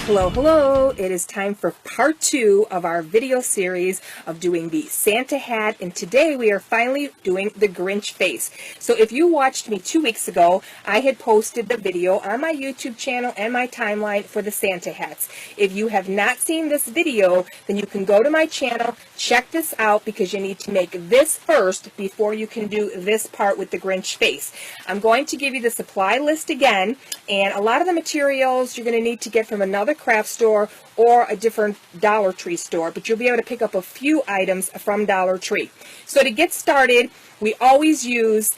Hello, hello! It is time for part 2 of our video series of doing the Santa hat, and today we are finally doing the Grinch face. So if you watched me 2 weeks ago, I had posted the video on my YouTube channel and my timeline for the Santa hats. If you have not seen this video, then you can go to my channel, check this out, because you need to make this first before you can do this part with the Grinch face. I'm going to give you the supply list again, and a lot of the materials you're going to need to get from another craft store or a different Dollar Tree store, but you'll be able to pick up a few items from Dollar Tree. So to get started, we always use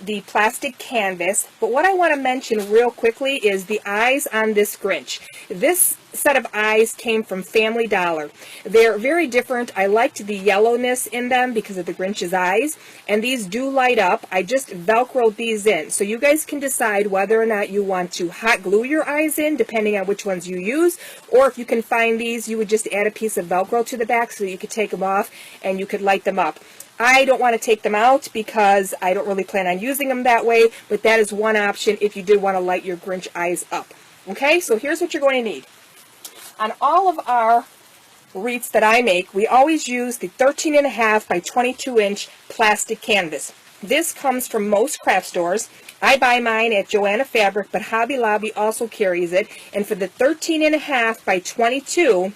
the plastic canvas, but what I want to mention real quickly is the eyes on this Grinch. This set of eyes came from Family Dollar. They're very different. I liked the yellowness in them because of the Grinch's eyes, and these do light up. I just velcroed these in, so you guys can decide whether or not you want to hot glue your eyes in, depending on which ones you use, or if you can find these, you would just add a piece of velcro to the back so you could take them off and you could light them up. I don't want to take them out because I don't really plan on using them that way, but that is one option if you did want to light your Grinch eyes up. Okay, so here's what you're going to need. On all of our wreaths that I make, we always use the 13.5 by 22 inch plastic canvas. This comes from most craft stores. I buy mine at Joanna Fabric, but Hobby Lobby also carries it. And for the 13.5 by 22,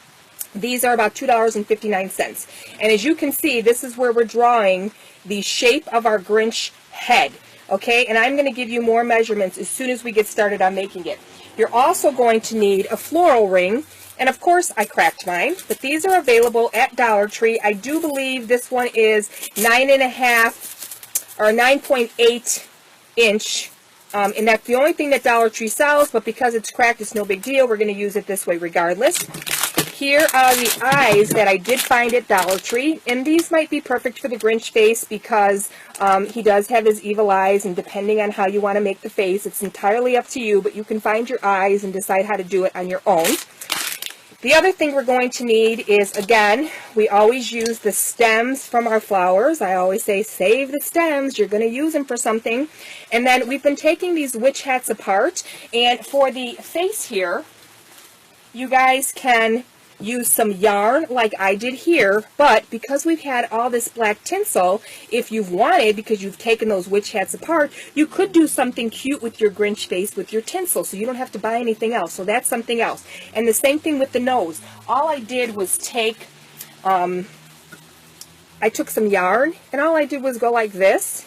these are about $2.59. And as you can see, this is where we're drawing the shape of our Grinch head. Okay, and I'm going to give you more measurements as soon as we get started on making it. You're also going to need a floral ring. And of course, I cracked mine, but these are available at Dollar Tree. I do believe this one is 9.5 or 9.8 inch. And that's the only thing that Dollar Tree sells, but because it's cracked, it's no big deal. We're going to use it this way regardless. Here are the eyes that I did find at Dollar Tree, and these might be perfect for the Grinch face because he does have his evil eyes, and depending on how you want to make the face, it's entirely up to you, but you can find your eyes and decide how to do it on your own. The other thing we're going to need is, again, we always use the stems from our flowers. I always say, save the stems. You're going to use them for something. And then we've been taking these witch hats apart. And for the face here, you guys can use some yarn like I did here, but because we've had all this black tinsel, if you've wanted, because you've taken those witch hats apart, you could do something cute with your Grinch face with your tinsel, so you don't have to buy anything else. So that's something else. And the same thing with the nose. All I did was take, I took some yarn, and all I did was go like this,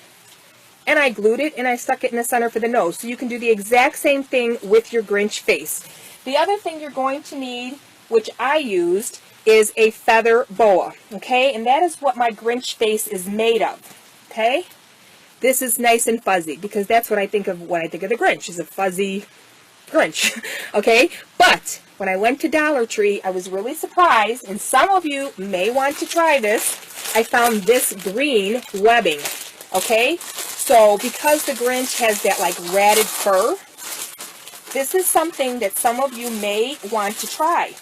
and I glued it, and I stuck it in the center for the nose. So you can do the exact same thing with your Grinch face. The other thing you're going to need, which I used, is a feather boa, okay? And that is what my Grinch face is made of, okay? This is nice and fuzzy, because that's what I think of when I think of the Grinch, is a fuzzy Grinch, okay? But when I went to Dollar Tree, I was really surprised, and some of you may want to try this. I found this green webbing, okay? So because the Grinch has that like ratted fur, this is something that some of you may want to try.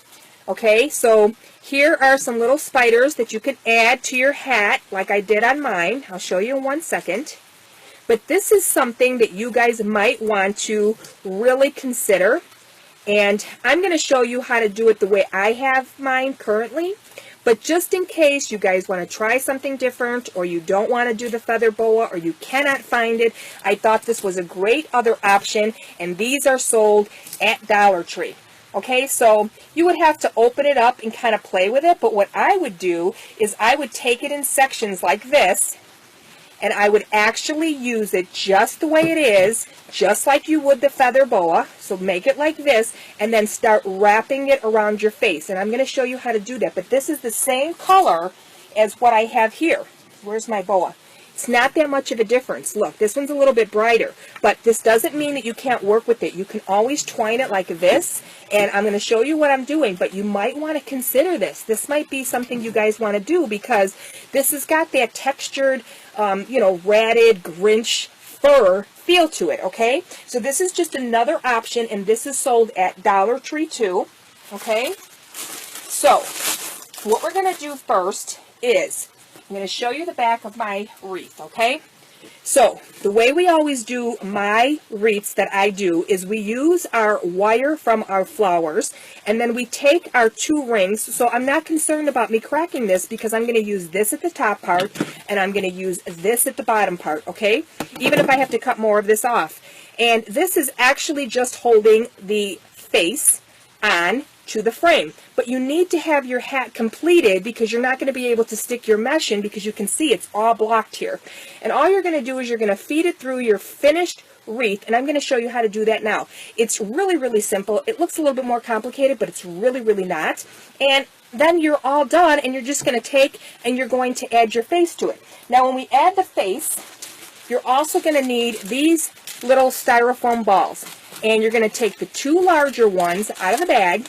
Okay, so here are some little spiders that you can add to your hat, like I did on mine. I'll show you in 1 second. But this is something that you guys might want to really consider. And I'm going to show you how to do it the way I have mine currently. But just in case you guys want to try something different, or you don't want to do the feather boa, or you cannot find it, I thought this was a great other option. And these are sold at Dollar Tree. Okay, so you would have to open it up and kind of play with it, but what I would do is I would take it in sections like this, and I would actually use it just the way it is, just like you would the feather boa. So make it like this, and then start wrapping it around your face. And I'm going to show you how to do that, but this is the same color as what I have here. Where's my boa? It's not that much of a difference. Look, this one's a little bit brighter, but this doesn't mean that you can't work with it. You can always twine it like this, and I'm going to show you what I'm doing, but you might want to consider this. This might be something you guys want to do, because this has got that textured, you know, ratted Grinch fur feel to it, okay? So this is just another option, and this is sold at Dollar Tree too, okay? So what we're going to do first is I'm going to show you the back of my wreath, okay? So the way we always do my wreaths that I do is we use our wire from our flowers, and then we take our 2 rings. So I'm not concerned about me cracking this because I'm going to use this at the top part and I'm going to use this at the bottom part, okay? Even if I have to cut more of this off. And this is actually just holding the face on to the frame. But you need to have your hat completed because you're not going to be able to stick your mesh in because you can see it's all blocked here. And all you're going to do is you're going to feed it through your finished wreath, and I'm going to show you how to do that now. It's really, really simple. It looks a little bit more complicated, but it's really, really not. And then you're all done, and you're just going to take and you're going to add your face to it. Now when we add the face, you're also going to need these little styrofoam balls. And you're going to take the 2 larger ones out of the bag,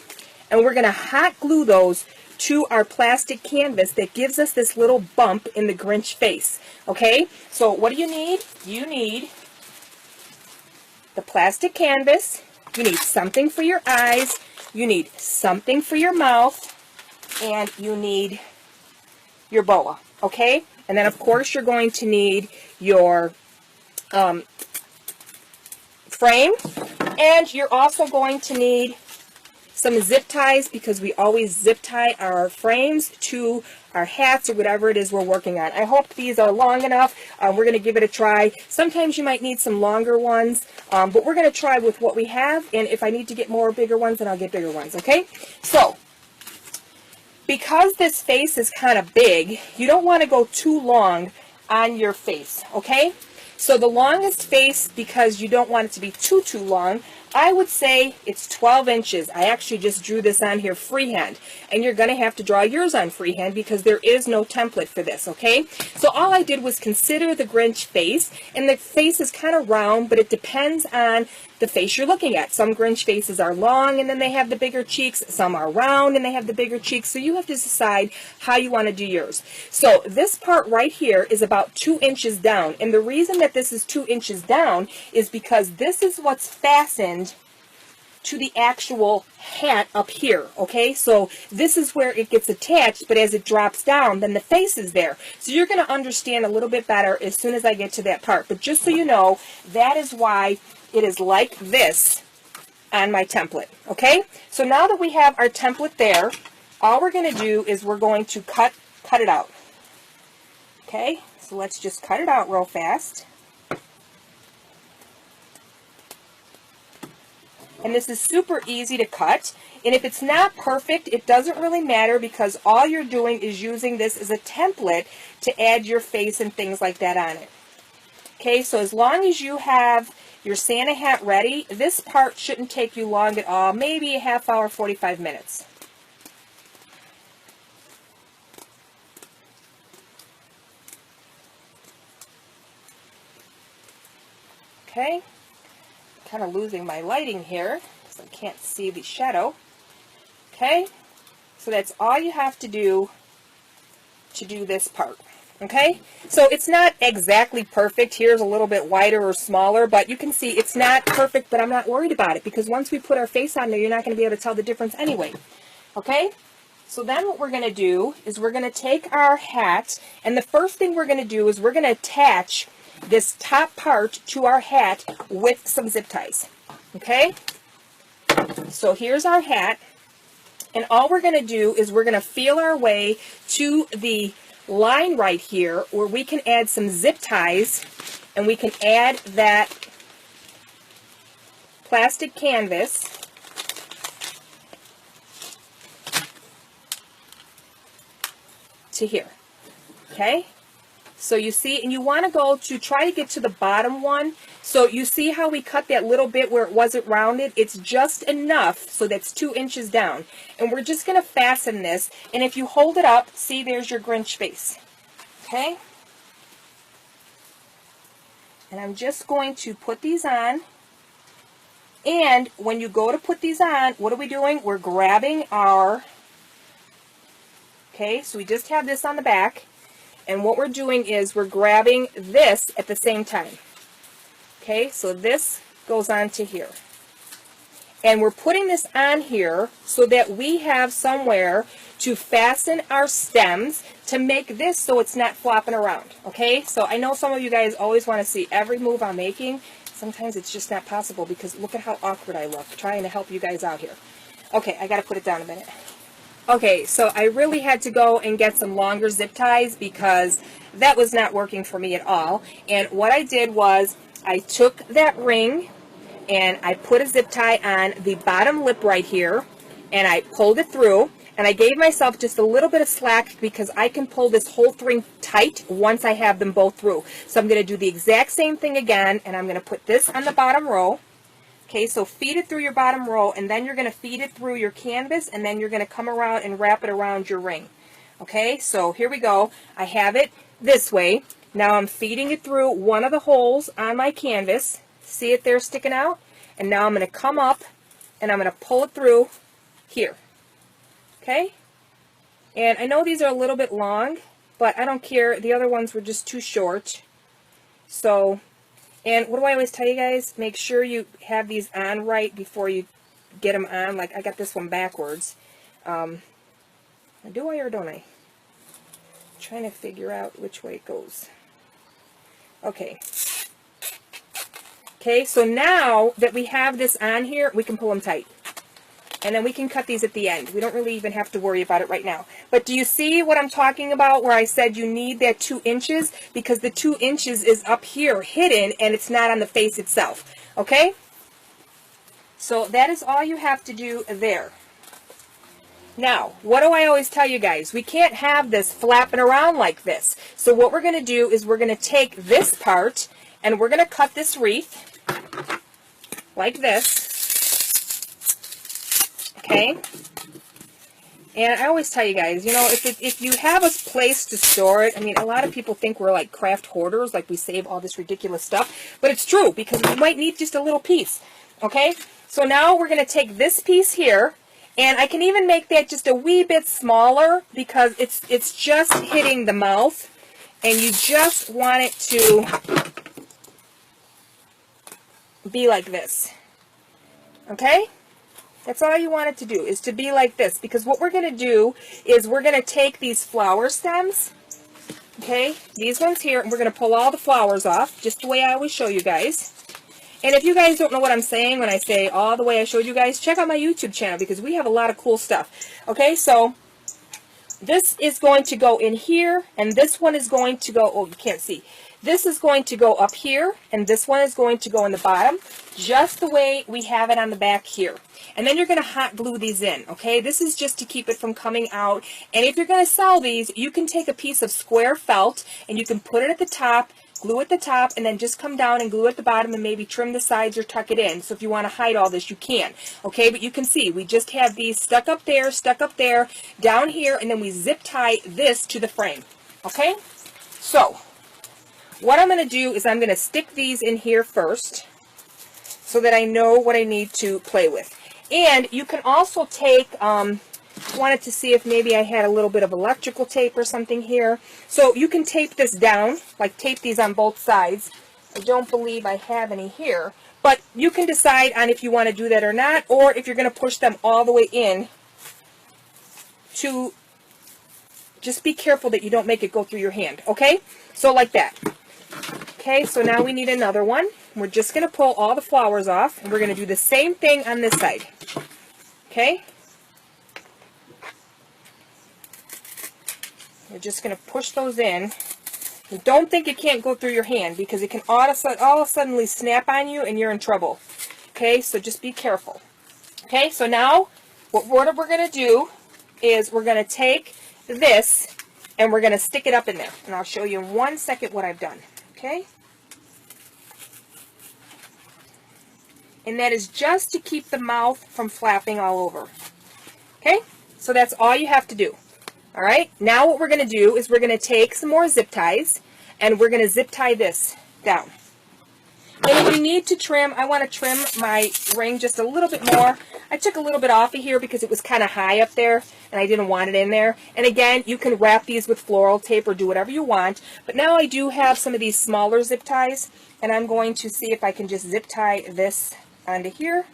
and we're going to hot glue those to our plastic canvas that gives us this little bump in the Grinch face. Okay, so what do you need? You need the plastic canvas, you need something for your eyes, you need something for your mouth, and you need your boa. Okay, and then of course you're going to need your frame, and you're also going to need some zip ties because we always zip tie our frames to our hats or whatever it is we're working on. I hope these are long enough. We're going to give it a try. Sometimes you might need some longer ones, but we're going to try with what we have, and if I need to get more bigger ones, then I'll get bigger ones, okay? So, because this face is kind of big, you don't want to go too long on your face, okay? So the longest face, because you don't want it to be too long, I would say it's 12 inches. I actually just drew this on here freehand, and you're going to have to draw yours on freehand because there is no template for this, okay? So all I did was consider the Grinch face, and the face is kind of round, but it depends on the face you're looking at. Some Grinch faces are long and then they have the bigger cheeks. Some are round and they have the bigger cheeks. So you have to decide how you want to do yours. So this part right here is about 2 inches down. And the reason that this is 2 inches down is because this is what's fastened to the actual hat up here, okay? So this is where it gets attached, but as it drops down, then the face is there. So you're going to understand a little bit better as soon as I get to that part. But just so you know, that is why it is like this on my template, okay? So now that we have our template there, all we're going to do is we're going to cut it out, okay? So let's just cut it out real fast. And this is super easy to cut. And if it's not perfect, it doesn't really matter because all you're doing is using this as a template to add your face and things like that on it. Okay, so as long as you have your Santa hat ready, this part shouldn't take you long at all, maybe a half hour, 45 minutes. Okay. Kind of losing my lighting here because I can't see the shadow. Okay, so that's all you have to do this part. Okay, so it's not exactly perfect. Here's a little bit wider or smaller, but you can see it's not perfect, but I'm not worried about it because once we put our face on there, you're not going to be able to tell the difference anyway. Okay, so then what we're going to do is we're going to take our hat, and the first thing we're going to do is we're going to attach this top part to our hat with some zip ties. Okay, so here's our hat, and all we're going to do is we're going to feel our way to the line right here where we can add some zip ties, and we can add that plastic canvas to here. Okay, so you see, and you want to go to try to get to the bottom one. So you see how we cut that little bit where it wasn't rounded? It's just enough, so that's 2 inches down. And we're just going to fasten this, and if you hold it up, see, there's your Grinch face. Okay? And I'm just going to put these on. And when you go to put these on, what are we doing? We're grabbing our, okay, so we just have this on the back. And what we're doing is we're grabbing this at the same time. Okay, so this goes on to here. And we're putting this on here so that we have somewhere to fasten our stems to make this so it's not flopping around, okay? So I know some of you guys always want to see every move I'm making. Sometimes it's just not possible because look at how awkward I look trying to help you guys out here. Okay, I got to put it down a minute. Okay, so I really had to go and get some longer zip ties because that was not working for me at all. And what I did was I took that ring and I put a zip tie on the bottom lip right here and I pulled it through and I gave myself just a little bit of slack because I can pull this whole thing tight once I have them both through. So I'm going to do the exact same thing again and I'm going to put this on the bottom row. Okay, so feed it through your bottom row, and then you're going to feed it through your canvas, and then you're going to come around and wrap it around your ring. Okay, so here we go. I have it this way. Now I'm feeding it through one of the holes on my canvas. See it there sticking out? And now I'm going to come up, and I'm going to pull it through here. Okay? And I know these are a little bit long, but I don't care. The other ones were just too short. So... and what do I always tell you guys? Make sure you have these on right before you get them on. Like, I got this one backwards. Do I or don't I? I'm trying to figure out which way it goes. Okay. Okay, so now that we have this on here, we can pull them tight. And then we can cut these at the end. We don't really even have to worry about it right now. But do you see what I'm talking about where I said you need that 2 inches? Because the 2 inches is up here hidden and it's not on the face itself. Okay? So that is all you have to do there. Now, what do I always tell you guys? We can't have this flapping around like this. So what we're going to do is we're going to take this part and we're going to cut this wreath like this. Okay, and I always tell you guys, you know, if you have a place to store it, I mean, a lot of people think we're like craft hoarders, like we save all this ridiculous stuff, but it's true because we might need just a little piece. Okay, so now we're going to take this piece here, and I can even make that just a wee bit smaller because it's just hitting the mouth, and you just want it to be like this. Okay? That's all you want it to do, is to be like this. Because what we're going to do is we're going to take these flower stems, okay, these ones here, and we're going to pull all the flowers off, just the way I always show you guys. And if you guys don't know what I'm saying when I say all the way I showed you guys, check out my YouTube channel because we have a lot of cool stuff. Okay, so this is going to go in here, and this one is going to go, oh, you can't see. This is going to go up here, and this one is going to go in the bottom, just the way we have it on the back here. And then you're going to hot glue these in, okay? This is just to keep it from coming out. And if you're going to sell these, you can take a piece of square felt, and you can put it at the top, glue at the top, and then just come down and glue at the bottom and maybe trim the sides or tuck it in. So if you want to hide all this, you can. Okay, but you can see we just have these stuck up there, down here, and then we zip tie this to the frame. Okay, so what I'm going to do is I'm going to stick these in here first so that I know what I need to play with. And you can also take, wanted to see if maybe I had a little bit of electrical tape or something here. So you can tape this down, like tape these on both sides. I don't believe I have any here. But you can decide on if you want to do that or not, or if you're going to push them all the way in to, just be careful that you don't make it go through your hand, okay? So like that. Okay, so now we need another one. We're just going to pull all the flowers off, and we're going to do the same thing on this side. Okay? You're just going to push those in. And don't think it can't go through your hand, because it can all of a sudden snap on you, and you're in trouble. Okay, so just be careful. Okay, so now what we're going to do is we're going to take this, and we're going to stick it up in there. And I'll show you in 1 second what I've done. Okay? And that is just to keep the mouth from flapping all over. Okay? So that's all you have to do. Alright? Now what we're going to do is we're going to take some more zip ties, and we're going to zip tie this down. And if you need to trim, I want to trim my ring just a little bit more. I took a little bit off of here because it was kind of high up there, and I didn't want it in there. And again, you can wrap these with floral tape or do whatever you want. But now I do have some of these smaller zip ties, and I'm going to see if I can just zip tie this onto here.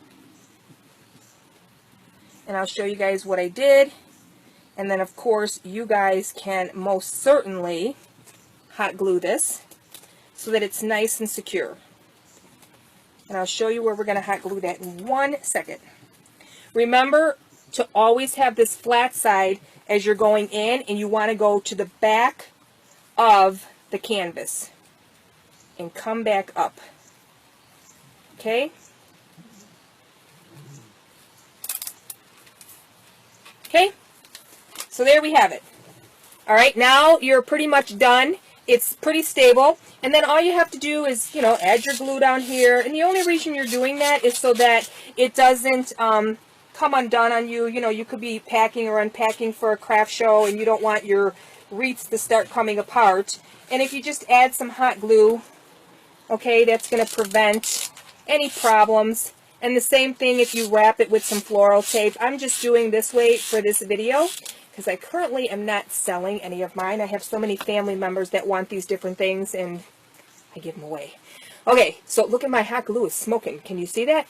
And I'll show you guys what I did. And then, of course, you guys can most certainly hot glue this so that it's nice and secure. And I'll show you where we're going to hot glue that in 1 second. Remember to always have this flat side as you're going in, and you want to go to the back of the canvas and come back up. Okay? Okay? So there we have it. All right, now you're pretty much done. It's pretty stable. And then all you have to do is, you know, add your glue down here. And the only reason you're doing that is so that it doesn't come undone on you. You know, you could be packing or unpacking for a craft show and you don't want your wreaths to start coming apart. And if you just add some hot glue, okay, that's going to prevent any problems. And the same thing if you wrap it with some floral tape. I'm just doing this way for this video because I currently am not selling any of mine. I have so many family members that want these different things, and I give them away. Okay, so look at my hot glue. It's smoking. Can you see that?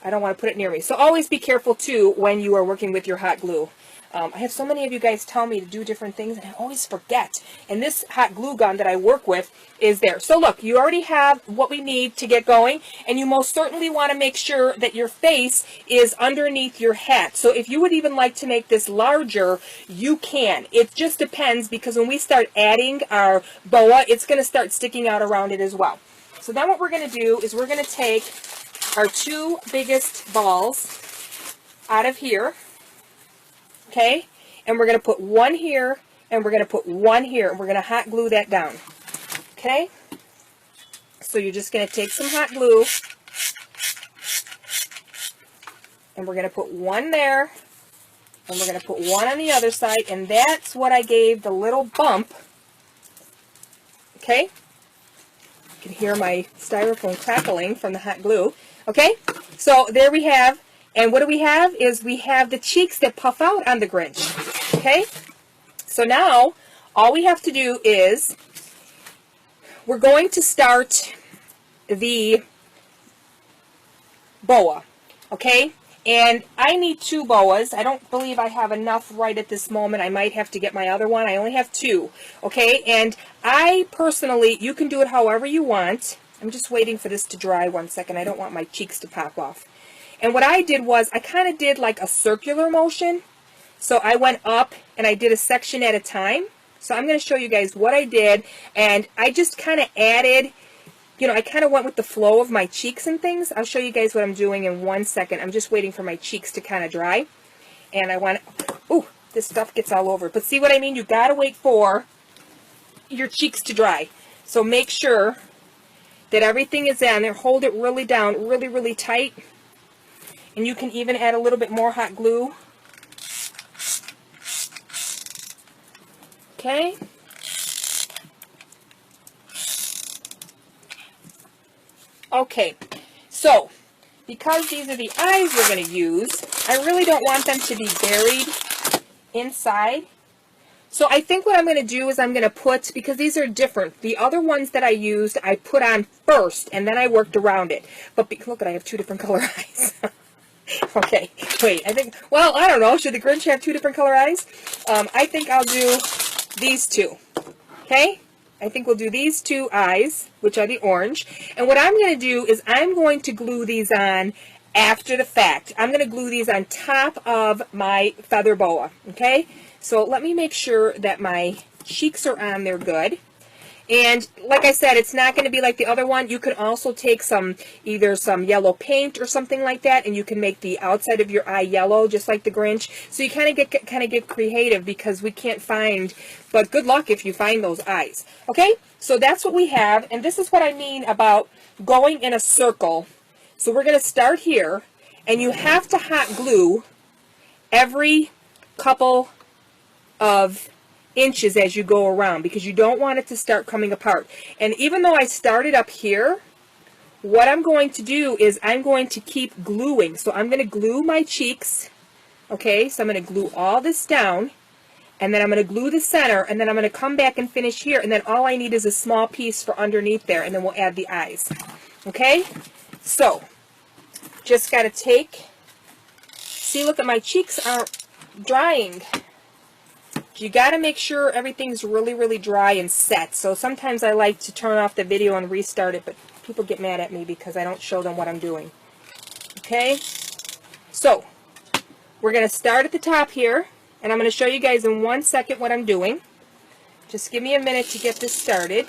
I don't want to put it near me. So always be careful, too, when you are working with your hot glue. I have so many of you guys tell me to do different things, and I always forget. And this hot glue gun that I work with is there. So look, you already have what we need to get going, and you most certainly want to make sure that your face is underneath your hat. So if you would even like to make this larger, you can. It just depends, because when we start adding our boa, it's going to start sticking out around it as well. So then what we're going to do is we're going to take our 2 biggest balls out of here. Okay, and we're going to put one here, and we're going to put one here, and we're going to hot glue that down. Okay, so you're just going to take some hot glue, and we're going to put one there, and we're going to put one on the other side, and that's what I gave the little bump. Okay, you can hear my styrofoam crackling from the hot glue. Okay, so there we have. And what do we have is we have the cheeks that puff out on the Grinch. Okay? So now, all we have to do is, we're going to start the boa. Okay? And I need 2 boas. I don't believe I have enough right at this moment. I might have to get my other one. I only have 2. Okay? And I personally, you can do it however you want. I'm just waiting for this to dry 1 second. I don't want my cheeks to pop off. And what I did was, I kind of did like a circular motion. So I went up and I did a section at a time. So I'm going to show you guys what I did. And I just kind of added, you know, I kind of went with the flow of my cheeks and things. I'll show you guys what I'm doing in 1 second. I'm just waiting for my cheeks to kind of dry. And I want, ooh, this stuff gets all over. But see what I mean? You got to wait for your cheeks to dry. So make sure that everything is in there. Hold it really down, really, really tight. And you can even add a little bit more hot glue. Okay. Okay. So, because these are the eyes we're going to use, I really don't want them to be buried inside. So I think what I'm going to do is I'm going to put, because these are different, the other ones that I used, I put on first, and then I worked around it. But look, I have 2 different color eyes. Okay, wait, I think, well, I don't know, should the Grinch have 2 different color eyes? I think I'll do these 2, okay? I think we'll do these 2 eyes, which are the orange, and what I'm going to do is I'm going to glue these on after the fact. I'm going to glue these on top of my feather boa, okay? So let me make sure that my cheeks are on there good. And like I said, it's not going to be like the other one. You could also take either some yellow paint or something like that, and you can make the outside of your eye yellow, just like the Grinch. So you kind of get creative, because we can't find, but good luck if you find those eyes. Okay, so that's what we have, and this is what I mean about going in a circle. So we're going to start here, and you have to hot glue every couple of inches as you go around, because you don't want it to start coming apart. And even though I started up here, what I'm going to do is I'm going to keep gluing. So I'm going to glue my cheeks. Okay, so I'm going to glue all this down, and then I'm going to glue the center, and then I'm going to come back and finish here, and then all I need is a small piece for underneath there, and then we'll add the eyes. Okay, so just got to take, see, look at my cheeks aren't drying. You got to make sure everything's really, really dry and set. So sometimes I like to turn off the video and restart it, but people get mad at me because I don't show them what I'm doing. Okay, so we're going to start at the top here, and I'm going to show you guys in 1 second what I'm doing. Just give me a minute to get this started.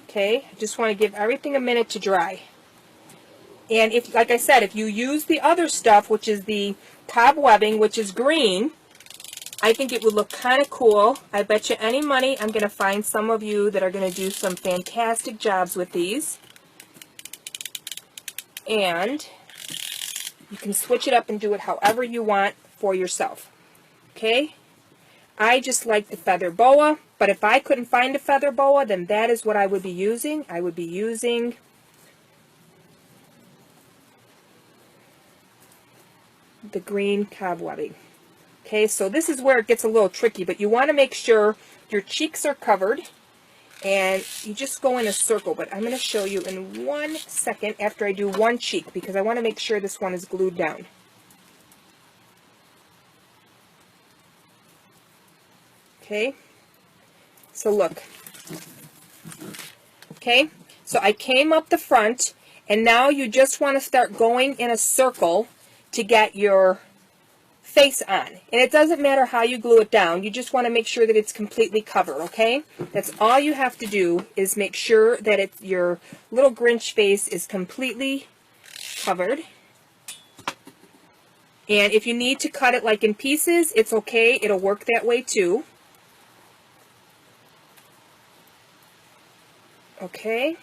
Okay, I just want to give everything a minute to dry. And if, like I said, if you use the other stuff, which is the cobwebbing, which is green, I think it would look kind of cool. I bet you any money I'm going to find some of you that are going to do some fantastic jobs with these. And you can switch it up and do it however you want for yourself. Okay? I just like the feather boa, but if I couldn't find a feather boa, then that is what I would be using. I would be using the green cobwebbing. Okay, so this is where it gets a little tricky, but you want to make sure your cheeks are covered, and you just go in a circle. But I'm going to show you in 1 second after I do one cheek, because I want to make sure this one is glued down. Okay, so look. Okay, so I came up the front, and now you just want to start going in a circle to get your face on. And it doesn't matter how you glue it down, you just want to make sure that it's completely covered, okay? That's all you have to do, is make sure that your little Grinch face is completely covered. And if you need to cut it like in pieces, it's okay, it'll work that way too. Okay?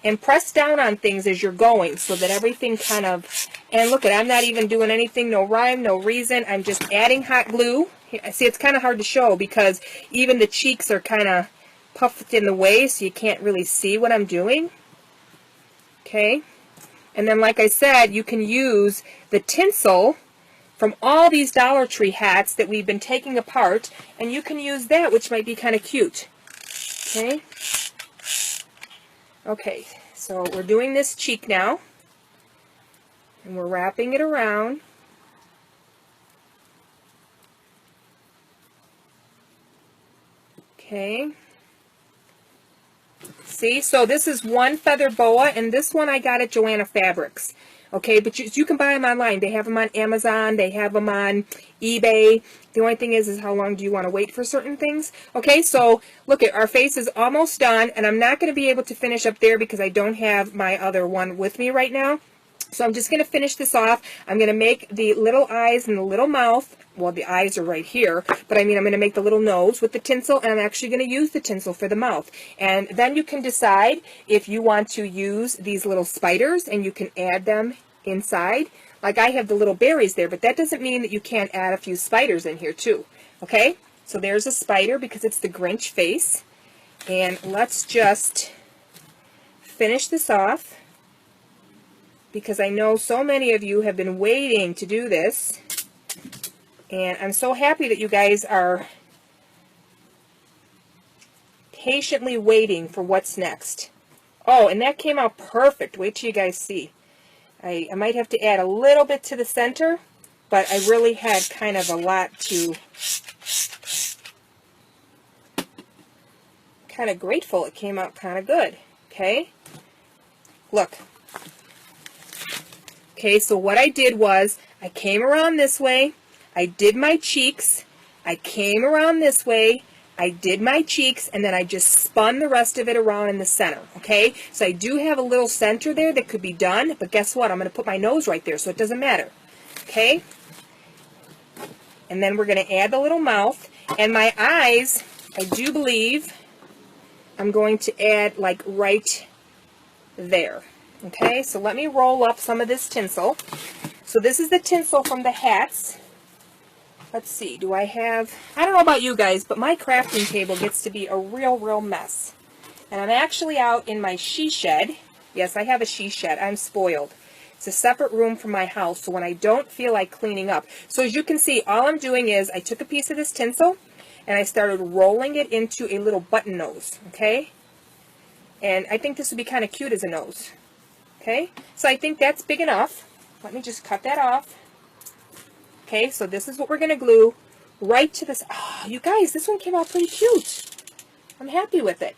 And press down on things as you're going so that everything kind of, and look at, I'm not even doing anything, no rhyme, no reason. I'm just adding hot glue. See, it's kind of hard to show because even the cheeks are kind of puffed in the way, so you can't really see what I'm doing. Okay. And then, like I said, you can use the tinsel from all these Dollar Tree hats that we've been taking apart, and you can use that, which might be kind of cute. Okay. Okay, so we're doing this cheek now, and we're wrapping it around. Okay. See, so this is one feather boa, and this one I got at Joanna Fabrics. Okay, but you can buy them online. They have them on Amazon. They have them on eBay. The only thing is how long do you want to wait for certain things? Okay, so look at our face is almost done, and I'm not going to be able to finish up there because I don't have my other one with me right now. So I'm just going to finish this off. I'm going to make the little eyes and the little mouth. Well, the eyes are right here, but I mean, I'm going to make the little nose with the tinsel, and I'm actually going to use the tinsel for the mouth. And then you can decide if you want to use these little spiders, and you can add them inside. Like I have the little berries there, but that doesn't mean that you can't add a few spiders in here too. Okay, so there's a spider because it's the Grinch face. And let's just finish this off, because I know so many of you have been waiting to do this, and I'm so happy that you guys are patiently waiting for what's next. Oh, and that came out perfect. Wait till you guys see. I might have to add a little bit to the center, but I really had kind of a lot to, kind of grateful it came out kind of good. Okay, look. Okay, so what I did was, I came around this way, I did my cheeks, I came around this way, I did my cheeks, and then I just spun the rest of it around in the center, okay? So I do have a little center there that could be done, but guess what? I'm going to put my nose right there, so it doesn't matter, okay? And then we're going to add the little mouth, and my eyes, I do believe I'm going to add like right there. Okay, so let me roll up some of this tinsel. So this is the tinsel from the hats. Let's see, do I have, I don't know about you guys, but my crafting table gets to be a real mess. And I'm actually out in my she shed. Yes, I have a she shed. I'm spoiled. It's a separate room from my house, so when I don't feel like cleaning up. So as you can see, all I'm doing is I took a piece of this tinsel and I started rolling it into a little button nose, okay? And I think this would be kind of cute as a nose. Okay, so I think that's big enough. Let me just cut that off. Okay, so this is what we're going to glue right to this. Oh, you guys, this one came out pretty cute. I'm happy with it.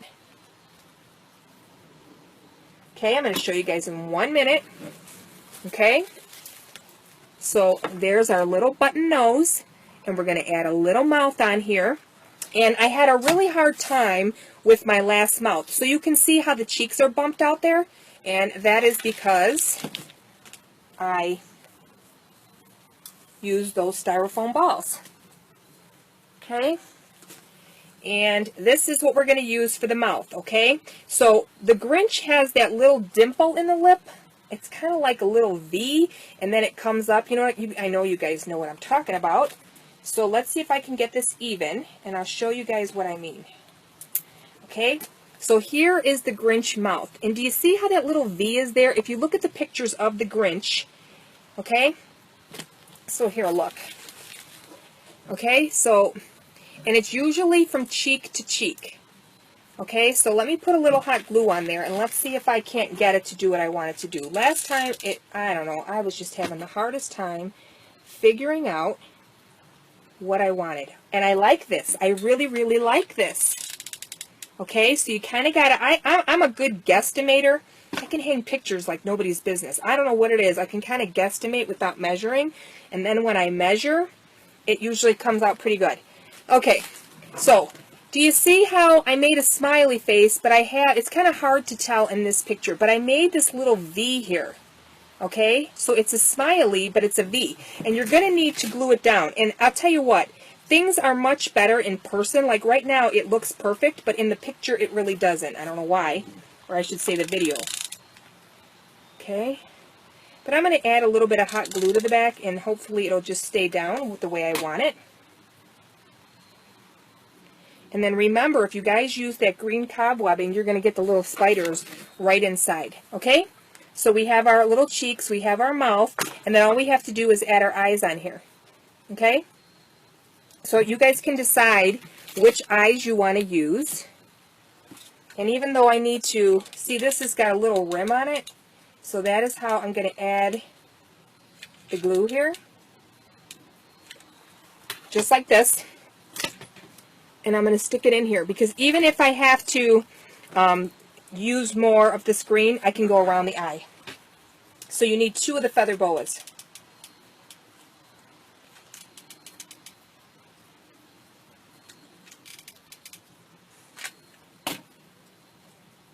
Okay, I'm going to show you guys in 1 minute. Okay, so there's our little button nose, and we're going to add a little mouth on here. And I had a really hard time with my last mouth. So you can see how the cheeks are bumped out there, and that is because I used those styrofoam balls. Okay, and this is what we're going to use for the mouth. Okay, so the Grinch has that little dimple in the lip. It's kind of like a little V, and then it comes up. You know what? I know you guys know what I'm talking about. So let's see if I can get this even, and I'll show you guys what I mean. Okay, so here is the Grinch mouth. And do you see how that little V is there? If you look at the pictures of the Grinch, okay, so here, look. Okay, so, and it's usually from cheek to cheek. Okay, so let me put a little hot glue on there, and let's see if I can't get it to do what I want it to do. Last time, I don't know, I was just having the hardest time figuring out what I wanted. And I like this. I really, really like this. Okay, so you kind of got to, I'm a good guesstimator. I can hang pictures like nobody's business. I don't know what it is. I can kind of guesstimate without measuring. And then when I measure, it usually comes out pretty good. Okay, so do you see how I made a smiley face, but it's kind of hard to tell in this picture, but I made this little V here. Okay, so it's a smiley, but it's a V. And you're going to need to glue it down. And I'll tell you what, things are much better in person. Like right now, it looks perfect, but in the picture, it really doesn't. I don't know why, or I should say the video. Okay, but I'm going to add a little bit of hot glue to the back, and hopefully it'll just stay down with the way I want it. And then remember, if you guys use that green cobwebbing, you're going to get the little spiders right inside. Okay? So we have our little cheeks, we have our mouth, and then all we have to do is add our eyes on here. Okay? So you guys can decide which eyes you want to use. And even though I need to, see this has got a little rim on it, so that is how I'm going to add the glue here. Just like this. And I'm going to stick it in here, because even if I have to use more of the screen, I can go around the eye. So you need 2 of the feather boas.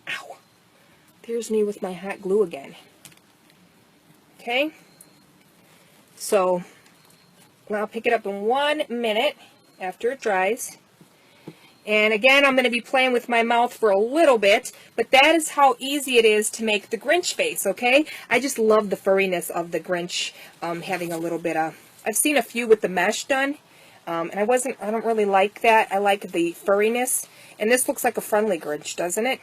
Ow. There's me with my hot glue again. Okay. So I'll pick it up in 1 minute after it dries. And again, I'm going to be playing with my mouth for a little bit, but that is how easy it is to make the Grinch face, okay? I just love the furriness of the Grinch having a little bit of, I've seen a few with the mesh done, and I don't really like that. I like the furriness, and this looks like a friendly Grinch, doesn't it?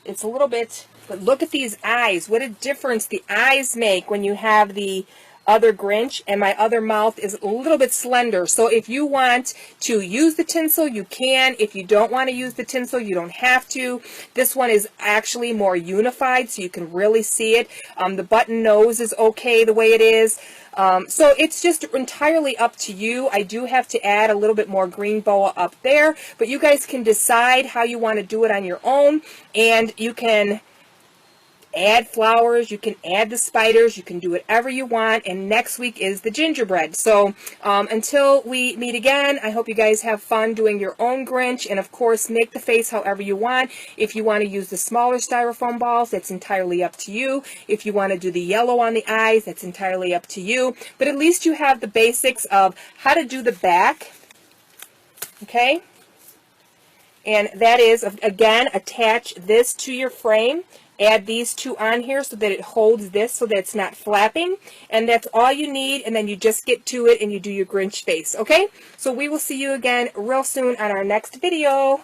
It's a little bit, but look at these eyes. What a difference the eyes make when you have the other Grinch, and my other mouth is a little bit slender. So if you want to use the tinsel, you can. If you don't want to use the tinsel, you don't have to. This one is actually more unified, so you can really see it. The button nose is okay the way it is. So it's just entirely up to you. I do have to add a little bit more green boa up there, but you guys can decide how you want to do it on your own, and you can add flowers, you can add the spiders, you can do whatever you want, and next week is the gingerbread. So until we meet again, I hope you guys have fun doing your own Grinch, and of course make the face however you want. If you want to use the smaller styrofoam balls, that's entirely up to you. If you want to do the yellow on the eyes, that's entirely up to you. But at least you have the basics of how to do the back, okay? And that is, again, attach this to your frame. Add these 2 on here so that it holds this so that it's not flapping. And that's all you need, and then you just get to it and you do your Grinch face, okay? So we will see you again real soon on our next video.